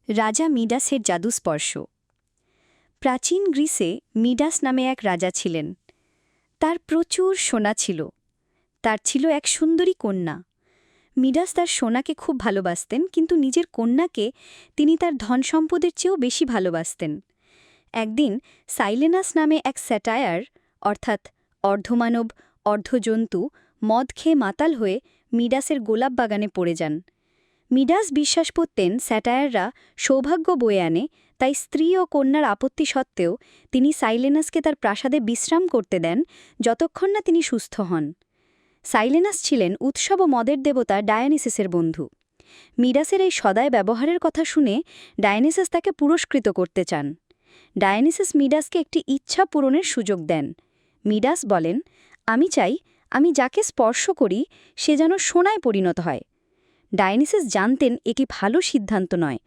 রাজা মিডাসের জাদুস্পর্শ। প্রাচীন গ্রিসে মিডাস নামে এক রাজা ছিলেন। তার প্রচুর সোনা ছিল। তার ছিল এক সুন্দরী কন্যা। মিডাস তার সোনাকে খুব ভালোবাসতেন, কিন্তু নিজের কন্যাকে তিনি তার ধন সম্পদের চেয়েও বেশি ভালোবাসতেন। একদিন সাইলেনাস নামে এক স্যাটায়ার, অর্থাৎ অর্ধমানব অর্ধজন্তু, মদ খেয়ে মাতাল হয়ে মিডাসের গোলাপ বাগানে পড়ে যান। মিডাস বিশ্বাস করতেন স্যাটায়াররা সৌভাগ্য বয়ে আনে, তাই স্ত্রী ও কন্যার আপত্তি সত্ত্বেও তিনি সাইলেনাসকে তার প্রাসাদে বিশ্রাম করতে দেন যতক্ষণ না তিনি সুস্থ হন। সাইলেনাস ছিলেন উৎসব ও মদের দেবতা ডায়োনিসিসের বন্ধু। মিডাসের এই সদায় ব্যবহারের কথা শুনে ডায়োনিসিস তাকে পুরস্কৃত করতে চান। ডায়োনিসিস মিডাসকে একটি ইচ্ছা পূরণের সুযোগ দেন। মিডাস বলেন, আমি চাই আমি যাকে স্পর্শ করি সে যেন সোনায় পরিণত হয়। ডায়োনিসিস জানতেন এটি ভালো সিদ্ধান্ত নয়,